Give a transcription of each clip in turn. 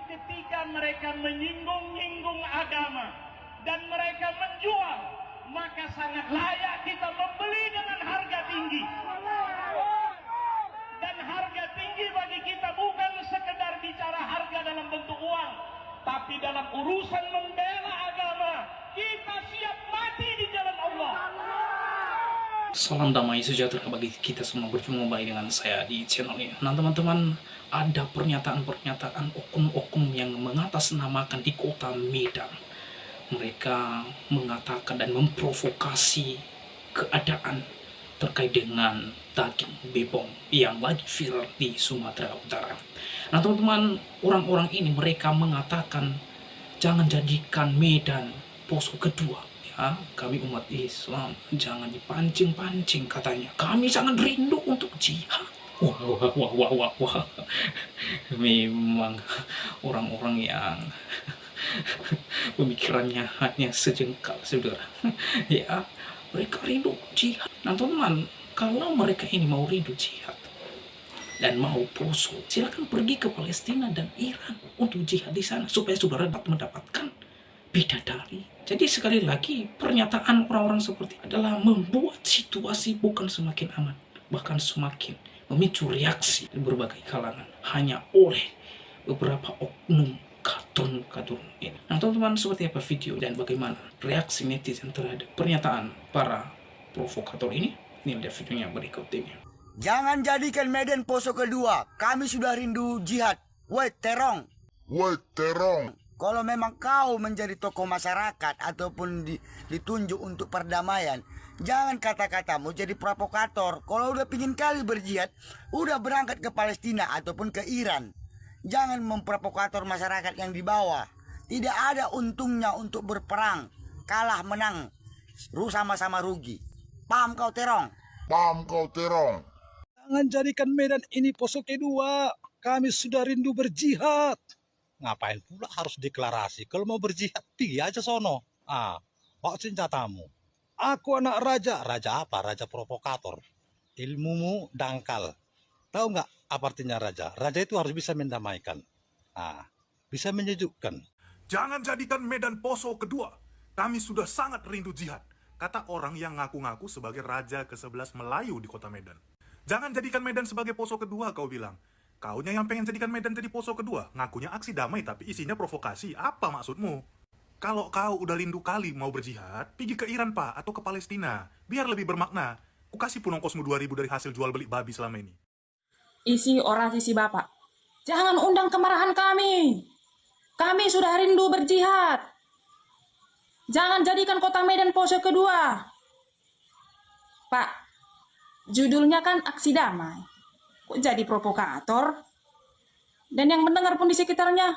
ketika mereka menyinggung-nyinggung agama dan mereka menjual, maka sangat layak kita membeli dengan harga tinggi. Dan harga tinggi bagi kita bukan sekedar bicara harga dalam bentuk uang, tapi dalam urusan membela agama, kita siap mati di jalan Allah. Salam damai sejahtera bagi kita semua, berjumpa kembali dengan saya di channel ini. Nah teman-teman, ada pernyataan-pernyataan oknum-oknum yang mengatasnamakan di kota Medan. Mereka mengatakan dan memprovokasi keadaan terkait dengan daging bebong yang lagi viral di Sumatera Utara. Nah teman-teman, orang-orang ini mereka mengatakan jangan jadikan Medan posko kedua. Ya, kami umat Islam jangan dipancing-pancing katanya. Kami sangat rindu untuk jihad. Wah. Memang orang-orang yang pemikirannya hanya sejengkal, saudara. Ya, mereka rindu jihad. Nah teman-teman, kalau mereka ini mau rindu jihad dan mau poso, silakan pergi ke Palestina dan Iran untuk jihad di sana supaya saudara dapat mendapatkan bidadari. Jadi sekali lagi, pernyataan orang-orang seperti adalah membuat situasi bukan semakin aman, bahkan semakin memicu reaksi dari berbagai kalangan hanya oleh beberapa oknum kadun ini. Nah teman-teman, seperti apa video dan bagaimana reaksi netizen terhadap pernyataan para provokator ini? Ini ada videonya berikut ini. Jangan jadikan Medan poso kedua. Kami sudah rindu jihad. Woi terong. Kalau memang kau menjadi tokoh masyarakat ataupun ditunjuk untuk perdamaian, jangan kata-katamu jadi provokator. Kalau udah pingin kali berjihad, udah berangkat ke Palestina ataupun ke Iran. Jangan memprovokator masyarakat yang di bawah. Tidak ada untungnya untuk berperang. Kalah menang, sama-sama rugi. Paham kau terong? Jangan jadikan Medan ini poso kedua. Kami sudah rindu berjihad. Ngapain pula harus deklarasi? Kalau mau berjihad, pergi aja sono. Bawa senjatamu. Aku anak raja. Raja apa? Raja provokator. Ilmumu dangkal. Tahu nggak apa artinya raja? Raja itu harus bisa mendamaikan. Bisa menyejukkan. Jangan jadikan Medan poso kedua. Kami sudah sangat rindu jihad, kata orang yang ngaku-ngaku sebagai raja ke-11 Melayu di kota Medan. Jangan jadikan Medan sebagai poso kedua, kau bilang. Kaunya yang pengen jadikan Medan jadi poso kedua, ngakunya aksi damai tapi isinya provokasi. Apa maksudmu? Kalau kau udah rindu kali mau berjihad, pergi ke Iran pak, atau ke Palestina. Biar lebih bermakna. Ku kasih pun ongkosmu 2.000 dari hasil jual beli babi selama ini. Isi orasi si Bapak. Jangan undang kemarahan kami. Kami sudah rindu berjihad. Jangan jadikan kota Medan poso kedua. Pak, judulnya kan aksi damai. Kok jadi provokator? Dan yang mendengar pun di sekitarnya,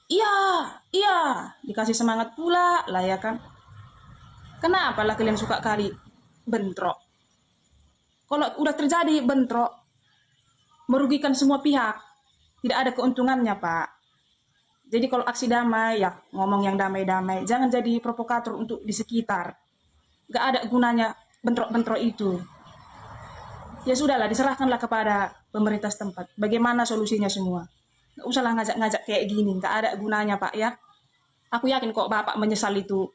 iya, dikasih semangat pula lah ya kan. Kenapa lah kalian suka kali bentrok? Kalau udah terjadi bentrok, merugikan semua pihak. Tidak ada keuntungannya, Pak. Jadi kalau aksi damai, ya ngomong yang damai-damai. Jangan jadi provokator untuk di sekitar. Gak ada gunanya bentrok-bentrok itu. Ya sudahlah, diserahkanlah kepada pemerintah setempat. Bagaimana solusinya semua? Gak usahlah ngajak-ngajak kayak gini. Gak ada gunanya, Pak ya. Aku yakin kok Bapak menyesal itu,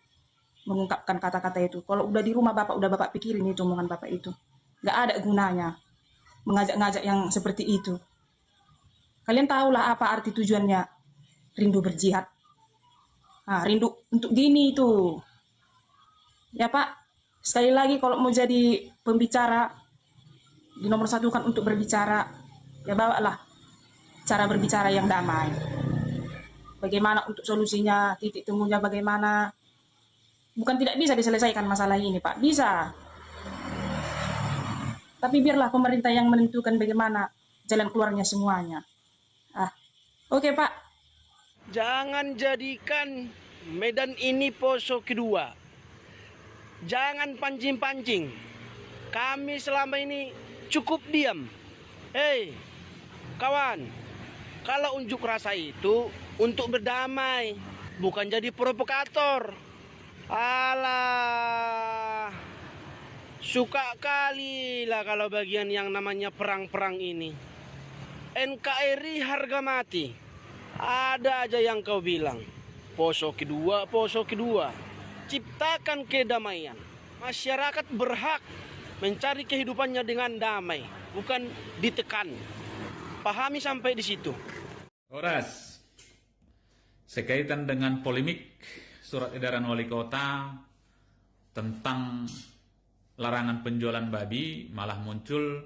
mengungkapkan kata-kata itu. Kalau udah di rumah Bapak, udah Bapak pikirin itu omongan Bapak itu. Gak ada gunanya mengajak-ngajak yang seperti itu. Kalian tahulah apa arti tujuannya rindu berjihad. Rindu untuk gini itu. Ya Pak, sekali lagi kalau mau jadi pembicara, di nomor satu kan untuk berbicara, ya bawalah cara berbicara yang damai. Bagaimana untuk solusinya, titik temunya bagaimana. Bukan tidak bisa diselesaikan masalah ini Pak, bisa. Tapi biarlah pemerintah yang menentukan bagaimana jalan keluarnya semuanya. Oke Pak. Jangan jadikan Medan ini poso kedua. Jangan pancing-pancing. Kami selama ini cukup diam. Hei, kawan. Kalau unjuk rasa itu untuk berdamai, bukan jadi provokator. Alah. Suka kali lah kalau bagian yang namanya perang-perang ini. NKRI harga mati. Ada aja yang kau bilang. Poso kedua, poso kedua. Ciptakan kedamaian. Masyarakat berhak mencari kehidupannya dengan damai, bukan ditekan. Pahami sampai di situ. Horas, sekaitan dengan polemik surat edaran wali kota tentang larangan penjualan babi, malah muncul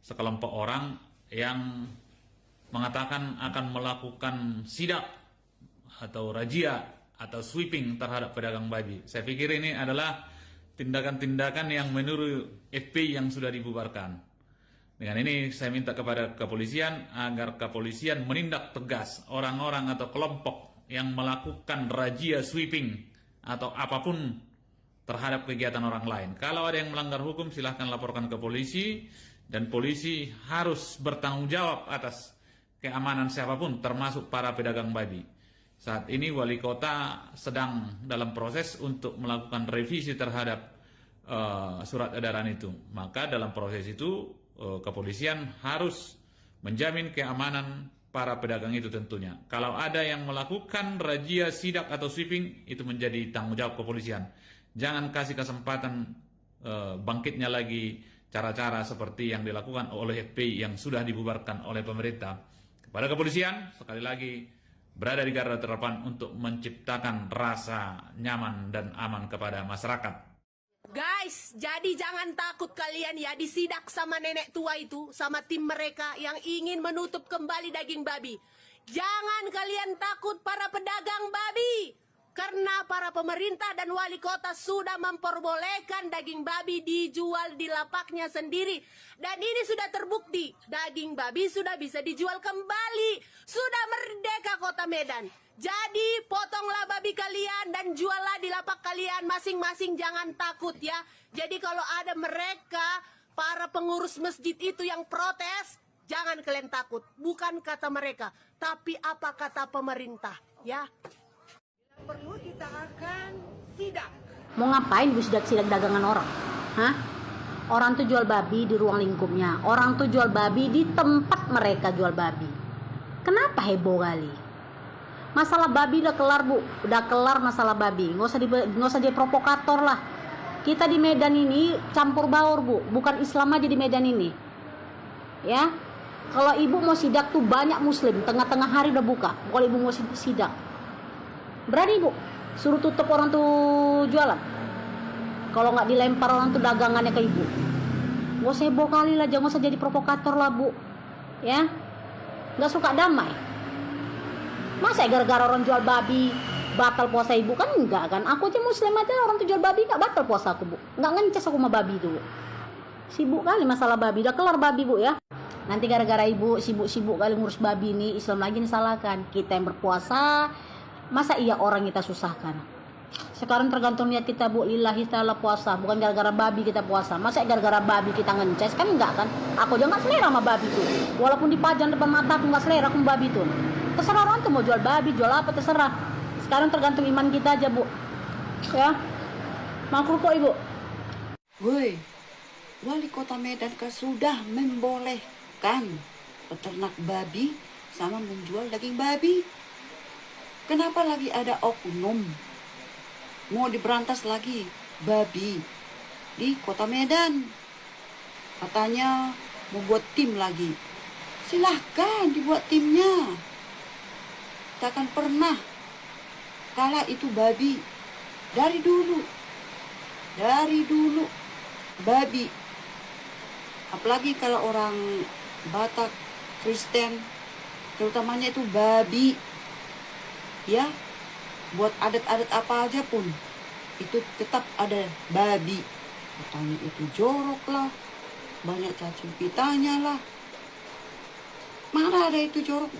sekelompok orang yang mengatakan akan melakukan sidak atau razia atau sweeping terhadap pedagang babi. Saya pikir ini adalah tindakan-tindakan yang menurut FPI yang sudah dibubarkan. Dengan ini saya minta kepada kepolisian agar kepolisian menindak tegas orang-orang atau kelompok yang melakukan razia sweeping atau apapun terhadap kegiatan orang lain. Kalau ada yang melanggar hukum silahkan laporkan ke polisi, dan polisi harus bertanggung jawab atas keamanan siapapun termasuk para pedagang babi. Saat ini wali kota sedang dalam proses untuk melakukan revisi terhadap surat edaran itu. Maka dalam proses itu kepolisian harus menjamin keamanan para pedagang itu tentunya. Kalau ada yang melakukan razia, sidak atau sweeping, itu menjadi tanggung jawab kepolisian. Jangan kasih kesempatan bangkitnya lagi cara-cara seperti yang dilakukan oleh FPI yang sudah dibubarkan oleh pemerintah. Kepada kepolisian, sekali lagi, berada di garda terdepan untuk menciptakan rasa nyaman dan aman kepada masyarakat. Guys, jadi jangan takut kalian ya disidak sama nenek tua itu, sama tim mereka yang ingin menutup kembali daging babi. Jangan kalian takut para pedagang babi, karena para pemerintah dan wali kota sudah memperbolehkan daging babi dijual di lapaknya sendiri. Dan ini sudah terbukti, daging babi sudah bisa dijual kembali. Sudah merdeka kota Medan. Jadi potonglah babi kalian dan juallah di lapak kalian masing-masing, jangan takut ya. Jadi kalau ada mereka, para pengurus masjid itu yang protes, jangan kalian takut. Bukan kata mereka, tapi apa kata pemerintah ya. Perlu kita akan sidak. Mau ngapain bu sidak-sidak dagangan orang? Hah? Orang tuh jual babi di ruang lingkupnya. Orang tuh jual babi di tempat mereka jual babi. Kenapa heboh kali? Masalah babi udah kelar bu, udah kelar masalah babi. Nggak usah jadi provokator lah. Kita di Medan ini campur baur bu, bukan Islam aja di Medan ini. Ya, kalau ibu mau sidak tuh banyak Muslim, tengah-tengah hari udah buka. Kalau ibu mau sidak, berani bu, suruh tutup orang tuh jualan. Kalau nggak dilempar orang tuh dagangannya ke ibu. Nggak usah heboh kali lah, jangan usah jadi provokator lah bu. Ya, nggak suka damai. Masa gara-gara orang jual babi batal puasa ibu? Kan enggak kan, aku aja muslim aja orang tuh jual babi enggak batal puasa aku bu. Enggak ngences aku sama babi itu bu. Sibuk kali masalah babi, udah kelar babi bu ya. Nanti gara-gara ibu sibuk-sibuk kali ngurus babi ini, Islam lagi disalahkan. Kita yang berpuasa, masa iya orang kita susahkan? Sekarang tergantung niat kita bu, lillahi ta'ala puasa, bukan gara-gara babi kita puasa. Masa gara-gara babi kita ngences? Kan enggak kan? Aku aja enggak selera sama babi tuh. Walaupun dipajang depan mata aku enggak selera aku sama babi tuh. Terserah orang tuh mau jual babi, jual apa terserah. Sekarang tergantung iman kita aja bu. Ya, mau kerupuk ibu. Woi, wali kota Medan kan sudah membolehkan peternak babi sama menjual daging babi. Kenapa lagi ada oknum mau diberantas lagi babi di kota Medan? Katanya mau buat tim lagi. Silahkan dibuat timnya. Takkan pernah kalah itu babi. Dari dulu babi. Apalagi kalau orang Batak, Kristen, terutamanya itu babi. Ya, buat adat-adat apa aja pun itu tetap ada babi. Katanya itu jorok lah, banyak cacing pitanya lah. Mana ada itu jorok?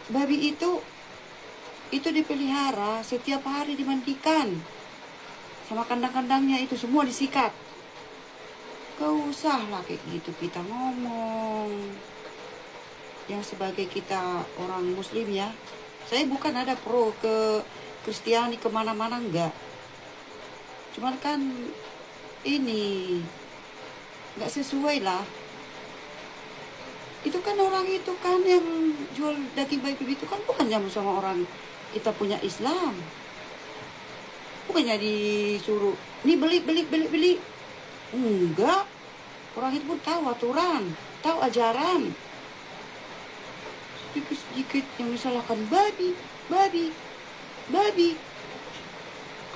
Babi itu dipelihara, setiap hari dimandikan. Sama kandang-kandangnya itu semua disikat. Gak usah lah kayak gitu kita ngomong. Yang sebagai kita orang muslim ya, saya bukan ada pro ke Kristiani kemana-mana, enggak. Cuman kan ini enggak sesuai lah. Itu kan orang itu kan yang jual daging babi itu kan bukan jamu sama orang kita punya Islam. Bukannya disuruh, nih beli. Enggak. Orang itu pun tahu aturan, tahu ajaran. Sedikit-sedikit yang disalahkan babi.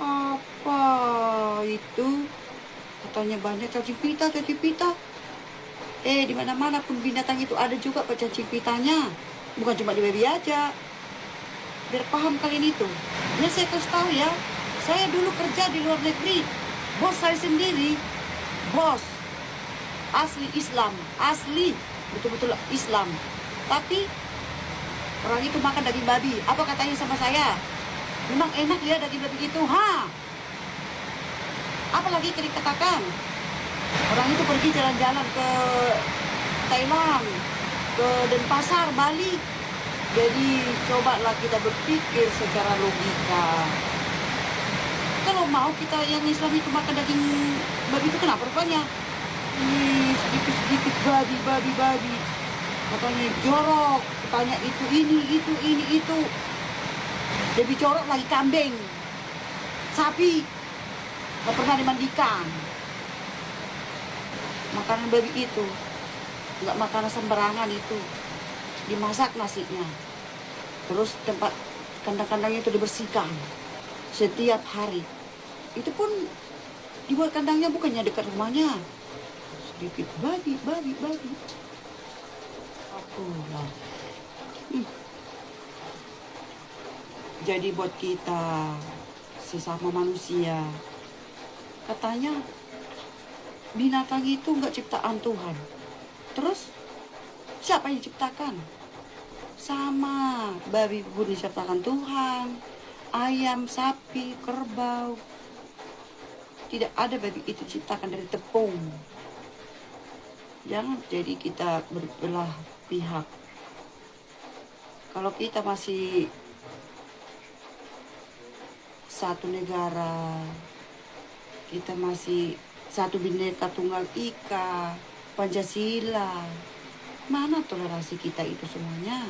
Apa itu? Katanya banyak cacing pita. Di mana-mana pun binatang itu ada juga cacing pitanya. Bukan cuma di babi aja. Biar paham kalian itu. Ini saya kasih tahu ya. Saya dulu kerja di luar negeri. Bos saya sendiri, bos asli Islam, asli betul-betul Islam. Tapi orang itu makan daging babi. Apa katanya sama saya? Memang enak ya daging babi itu, Apalagi dikatakan orang itu pergi jalan-jalan ke Thailand, ke Denpasar, Bali. Jadi cobalah kita berpikir secara logika. Kalau mau kita yang Islam itu makan daging babi itu kenapa rupanya? Ini sedikit-sedikit babi. Katanya jorok, katanya ini itu. Lebih jorok lagi kambing, sapi, gak pernah dimandikan. Makanan babi itu, gak makanan sembarangan itu. Dimasak nasinya. Terus tempat kandang-kandangnya itu dibersihkan setiap hari. Itu pun dibuat kandangnya bukannya dekat rumahnya. Sedikit babi. Apalah. Jadi buat kita sesama manusia, katanya binatang itu enggak ciptaan Tuhan. Terus siapa yang ciptakan? Sama babi pun diciptakan Tuhan. Ayam, sapi, kerbau. Tidak ada babi itu diciptakan dari tepung. Jangan jadi kita berbelah pihak. Kalau kita masih satu negara, kita masih satu Bhinneka Tunggal Ika, Pancasila, mana toleransi kita itu semuanya?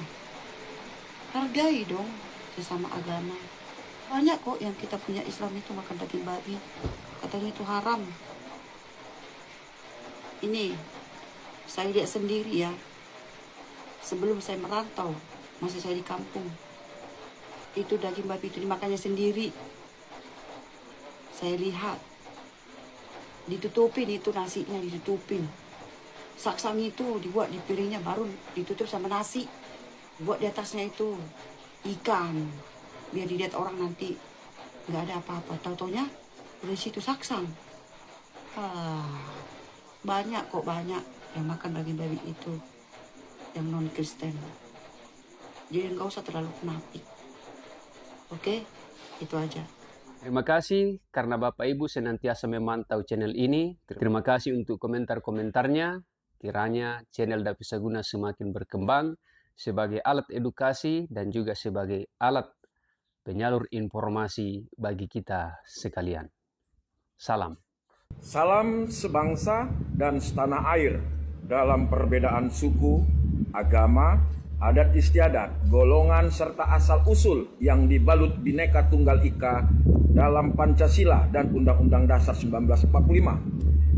Hargai dong sesama agama. Banyak kok yang kita punya Islam itu makan daging babi. Katanya itu haram. Ini saya lihat sendiri ya. Sebelum saya merantau, masih saya di kampung. Itu daging babi itu dimakannya sendiri. Saya lihat. Ditutupin itu nasinya, ditutupin. Saksang itu dibuat di piringnya baru ditutup sama nasi. Buat di atasnya itu ikan. Biar dilihat orang nanti nggak ada apa-apa. Tau-taunya dari situ saksang. Banyak yang makan daging babi itu yang non Kristen. Jadi nggak usah terlalu munafik. Oke, itu aja. Terima kasih karena Bapak Ibu senantiasa memantau channel ini. Terima kasih untuk komentar-komentarnya. Kiranya channel David Saguna semakin berkembang sebagai alat edukasi dan juga sebagai alat penyalur informasi bagi kita sekalian. Salam. Salam sebangsa dan setanah air dalam perbedaan suku, agama, adat istiadat, golongan serta asal-usul yang dibalut Bhinneka Tunggal Ika dalam Pancasila dan Undang-Undang Dasar 1945.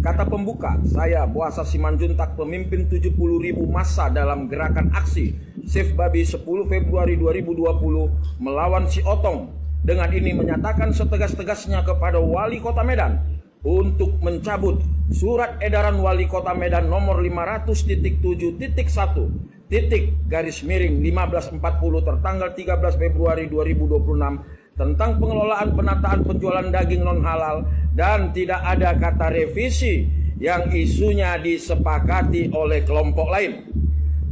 Kata pembuka, saya Boasa Simanjuntak, pemimpin 70.000 massa dalam gerakan aksi Save Babi 10 Februari 2020 melawan si Otong. Dengan ini menyatakan setegas-tegasnya kepada Wali Kota Medan untuk mencabut Surat Edaran Wali Kota Medan nomor 500.7.1.1540 tertanggal 13 Februari 2026 tentang pengelolaan penataan penjualan daging non halal dan tidak ada kata revisi yang isunya disepakati oleh kelompok lain.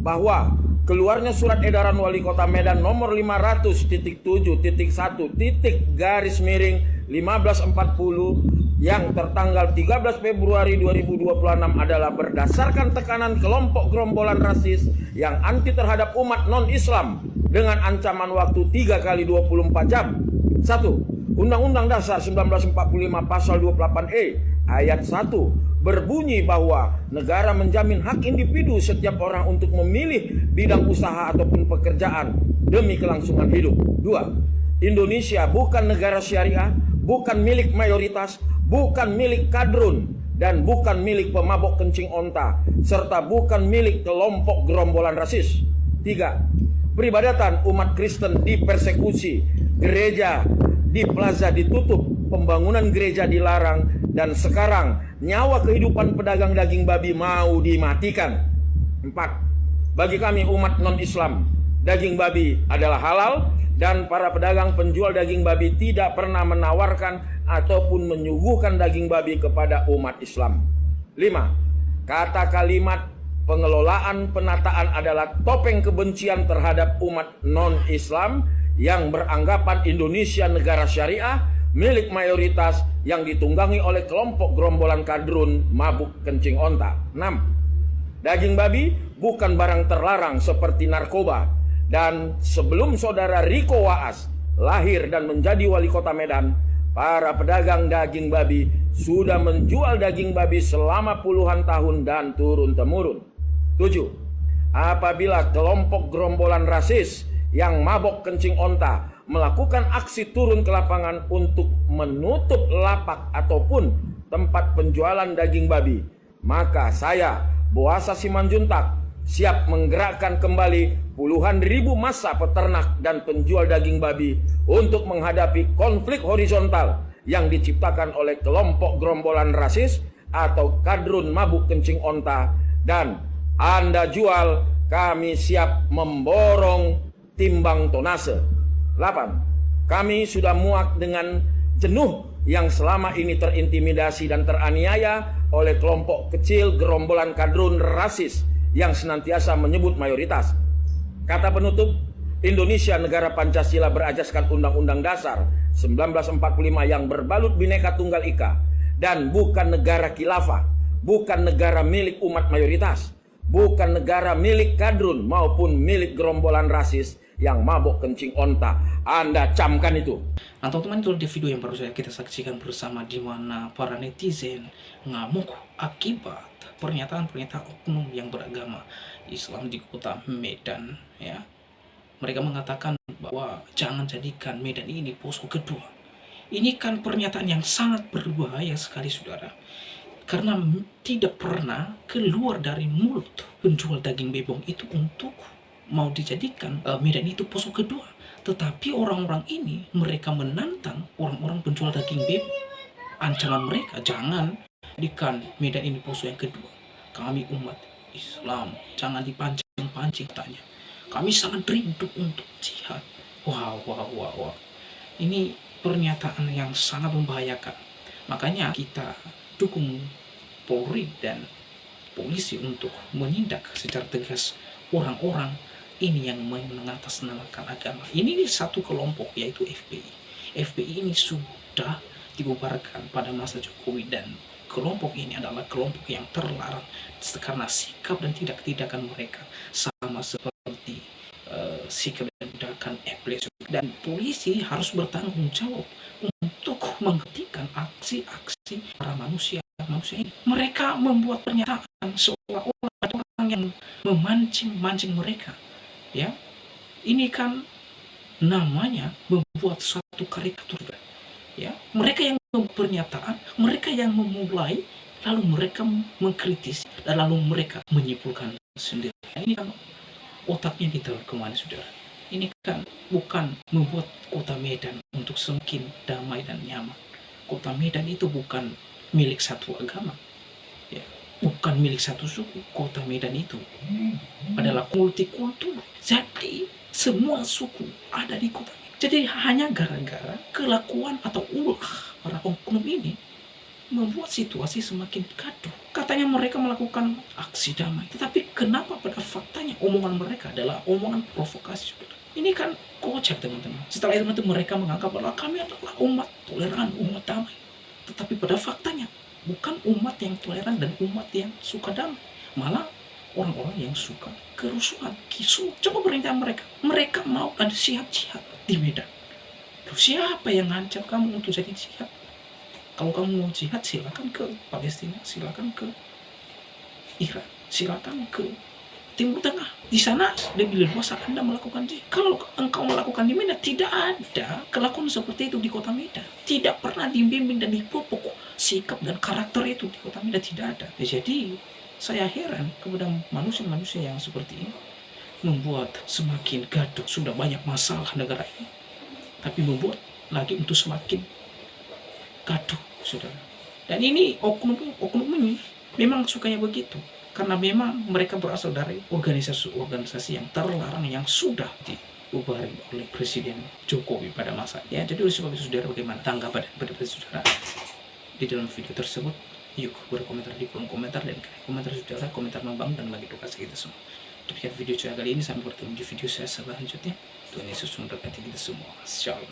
Bahwa keluarnya Surat Edaran Wali Kota Medan nomor 500.7.1.1540 yang tertanggal 13 Februari 2026 adalah berdasarkan tekanan kelompok gerombolan rasis yang anti terhadap umat non-Islam dengan ancaman waktu 3 kali 24 jam. 1. Undang-Undang Dasar 1945 Pasal 28E Ayat 1 berbunyi bahwa negara menjamin hak individu setiap orang untuk memilih bidang usaha ataupun pekerjaan demi kelangsungan hidup. 2. Indonesia bukan negara syariah, bukan milik mayoritas, bukan milik kadrun, dan bukan milik pemabok kencing onta, serta bukan milik kelompok gerombolan rasis. 3. Peribadatan umat Kristen dipersekusi, gereja di plaza ditutup, pembangunan gereja dilarang, dan sekarang nyawa kehidupan pedagang daging babi mau dimatikan. 4. Bagi kami umat non-Islam, daging babi adalah halal dan para pedagang penjual daging babi tidak pernah menawarkan ataupun menyuguhkan daging babi kepada umat Islam. 5. Kata kalimat pengelolaan penataan adalah topeng kebencian terhadap umat non-Islam yang beranggapan Indonesia negara syariah milik mayoritas yang ditunggangi oleh kelompok gerombolan kadrun mabuk kencing onta. 6. Daging babi bukan barang terlarang seperti narkoba. Dan sebelum saudara Riko Waas lahir dan menjadi wali kota Medan, para pedagang daging babi sudah menjual daging babi selama puluhan tahun dan turun-temurun. 7. Apabila kelompok gerombolan rasis yang mabok kencing onta melakukan aksi turun ke lapangan untuk menutup lapak ataupun tempat penjualan daging babi, maka saya, Boasa Simanjuntak, siap menggerakkan kembali puluhan ribu massa peternak dan penjual daging babi untuk menghadapi konflik horizontal yang diciptakan oleh kelompok gerombolan rasis atau kadrun mabuk kencing onta. Dan Anda jual, kami siap memborong timbang tonase. 8. Kami sudah muak dengan jenuh yang selama ini terintimidasi dan teraniaya oleh kelompok kecil gerombolan kadrun rasis yang senantiasa menyebut mayoritas. Kata penutup, Indonesia negara Pancasila berajaskan Undang-Undang Dasar 1945 yang berbalut Bhinneka Tunggal Ika dan bukan negara khilafah, bukan negara milik umat mayoritas, bukan negara milik kadrun maupun milik gerombolan rasis yang mabok kencing onta. Anda camkan itu. Nah teman-teman, itu di video yang baru saja kita saksikan bersama, di mana para netizen ngamuk akibat pernyataan-pernyataan oknum yang beragama Islam di kota Medan. Ya, mereka mengatakan bahwa jangan jadikan Medan ini posko kedua. Ini kan pernyataan yang sangat berbahaya sekali, saudara, karena tidak pernah keluar dari mulut penjual daging bebong itu untuk mau dijadikan Medan itu posko kedua. Tetapi orang-orang ini, mereka menantang orang-orang penjual daging bebong. Ancaman mereka, jangan jadikan Medan ini posko yang kedua. Kami umat Islam, jangan dipancing-pancing tanya. Kami sangat rindu untuk jihad. Wow. Ini pernyataan yang sangat membahayakan. Makanya kita dukung Polri dan polisi untuk menindak secara tegas orang-orang ini yang mengatasnamakan agama. Ini satu kelompok, yaitu FPI. FPI ini sudah dibubarkan pada masa Jokowi, dan kelompok ini adalah kelompok yang terlarang karena sikap dan tindakan mereka sama seperti sikap dan tindakan FPI. Dan polisi harus bertanggung jawab untuk menghentikan aksi-aksi para manusia ini. Mereka membuat pernyataan seolah-olah ada orang yang memancing mereka. Ya, ini kan namanya membuat suatu karikatur. Ya, mereka yang membuat pernyataan, mereka yang memulai, lalu mereka mengkritisi, dan lalu mereka menyimpulkan sendiri. Ini kan otaknya ditaruh kemana, saudara? Ini kan bukan membuat kota Medan untuk semakin damai dan nyaman. Kota Medan itu bukan milik satu agama, ya, bukan milik satu suku. Kota Medan itu adalah multikultur. Jadi semua suku ada di kota Medan. Jadi hanya gara-gara kelakuan atau ulah para oknum ini membuat situasi semakin gaduh. Katanya mereka melakukan aksi damai, tetapi kenapa pada faktanya omongan mereka adalah omongan provokasi, saudara? Ini kan kocak, teman-teman. Setelah itu mereka menganggap bahwa kami adalah umat toleran, umat damai. Tetapi pada faktanya bukan umat yang toleran dan umat yang suka damai, malah orang-orang yang suka kerusuhan, kisruh. Coba perintah mereka. Mereka mau ada jihad di Medan. Siapa yang ngancam kamu untuk jadi jihad? Kalau kamu mau jihad, silakan ke Palestina, silakan ke Irak, silakan ke Timur Tengah. Di sana lebih leluasa Anda melakukan jihad. Kalau engkau melakukan di Medan, tidak ada kelakuan seperti itu di kota Medan. Tidak pernah dibimbing dan dipupuk sikap dan karakter itu di kota Medan, tidak ada. Jadi saya heran kepada manusia-manusia yang seperti ini, membuat semakin gaduh. Sudah banyak masalah negara ini, tapi membuat lagi untuk semakin gaduh, saudara. Dan ini oknum ini memang sukanya begitu, karena memang mereka berasal dari organisasi yang terlarang yang sudah dibubarkan oleh Presiden Jokowi pada masanya. Jadi oleh sebab itu, saudara, bagaimana tanggapan dan pendapat saudara di dalam video tersebut? Yuk berkomentar di kolom komentar, dan komentar saudara, komentar membangun dan mengedukasi kita semua. Demikian video saya kali ini, sampai bertemu di video saya selanjutnya. Tuhan Yesus memberkati kita semua. Shalom.